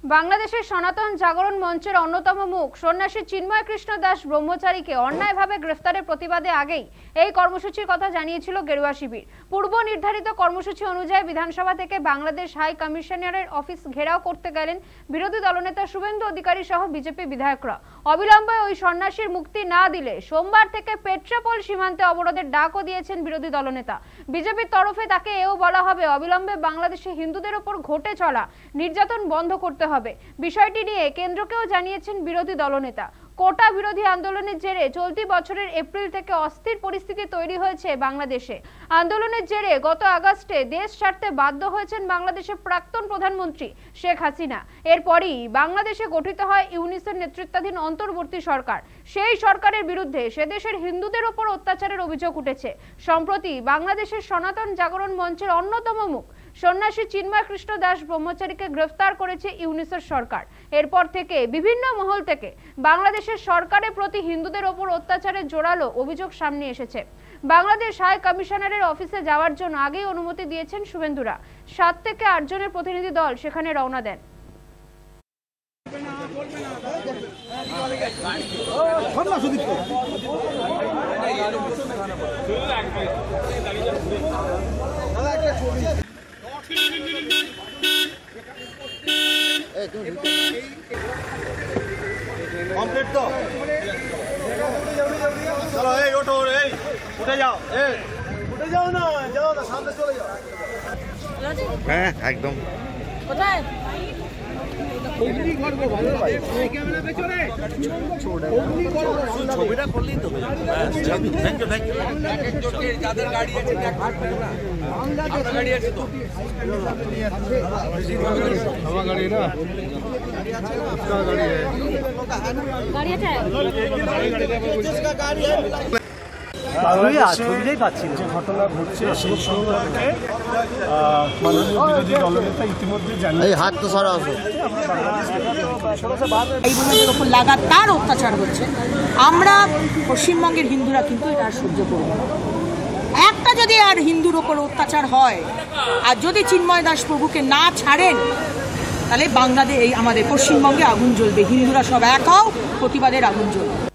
বাংলাদেশের সনাতন জাগরণ মঞ্চের অন্যতম মুখ সন্ন্যাসী চিন্ময় কৃষ্ণ দাস ব্রহ্মচারীকে অন্যায়ভাবে গ্রেফতারের প্রতিবাদে আগেই এই কর্মসূচির কথা জানিয়েছিল গেরুয়া শিবির। পূর্ব নির্ধারিত কর্মসূচি অনুযায়ী বিধানসভা থেকে বাংলাদেশ হাই কমিশনারের অফিস ঘেরাও করতে গেলেন বিরোধী দলনেতা শুভেন্দু অধিকারী সহ বিজেপি বিধায়করা। অবিলম্বে ওই সন্ন্যাসীর মুক্তি না দিলে সোমবার থেকে পেট্রাপোল সীমান্তে অবরোধের ডাকও দিয়েছেন বিরোধী দলনেতা। বিজেপির তরফে তাকে এও বলা হবে, অবিলম্বে বাংলাদেশে হিন্দুদের উপর ঘটে চলা নির্যাতন বন্ধ করতে হবে। বিষয়টি নিয়ে কেন্দ্রকেও জানিয়েছেন বিরোধী দলনেতা। কোটা বিরোধী আন্দোলনের জেরে চলতি বছরের এপ্রিল থেকে অস্থির পরিস্থিতি তৈরি হয়েছে বাংলাদেশে। আন্দোলনের জেরে গত আগস্টে দেশ ছাড়তে বাধ্য হয়েছেন বাংলাদেশের প্রাক্তন প্রধানমন্ত্রী শেখ হাসিনা। এরপরই বাংলাদেশে গঠিত হয় ইউনিসের নেতৃত্বাধীন অন্তর্বর্তী সরকার। সেই সরকারের বিরুদ্ধে সেদেশের হিন্দুদের ওপর অত্যাচারের অভিযোগ উঠেছে। সম্প্রতি বাংলাদেশের সনাতন জাগরণ মঞ্চের অন্যতম মুখ সন্ন্যাসী চিন্ময় কৃষ্ণ দাস ব্রহ্মচারীকে গ্রেফতার করেছে ইউনিসের সরকার। এরপর থেকে বিভিন্ন মহল থেকে বাংলাদেশের সরকারের প্রতি হিন্দুদের ওপর অত্যাচারের জোরালো অভিযোগ সামনে এসেছে। বাংলাদেশ হাই কমিশনারের অফিসে যাওয়ার জন্য আগেই অনুমতি দিয়েছেন শুভেন্দুরা। 7 থেকে 8 জনের প্রতিনিধি দল সেখানে রওনা দেন। কমপ্লিট তো চলো, এই ওঠো, এই উঠে যাও, উঠে যাও না, সামনে চলে যাও। হ্যাঁ একদম। কোথায় ছবিটা করলেই তো থ্যাংক ইউ। যাদের গাড়ি আছে আপনার গাড়ি আছে তো? আমার গাড়ি না, গাড়ি আছে। যে ঘটনা ঘটছে সেই সম্পর্কে মাননীয় বিরোধী দলনেতা ইতিমধ্যে জানিয়ে এই বোনদের ওপর লাগাতার অত্যাচার হচ্ছে। আমরা পশ্চিমবঙ্গের হিন্দুরা কিন্তু এটা আর সহ্য করব না। একটা যদি আর হিন্দুর ওপর অত্যাচার হয় আর যদি চিন্ময় দাস প্রভুকে না ছাড়েন, তাহলে বাংলাদেশ এই আমাদের পশ্চিমবঙ্গে আগুন জ্বলবে। হিন্দুরা সব এক হও, প্রতিবাদের আগুন জ্বলবে।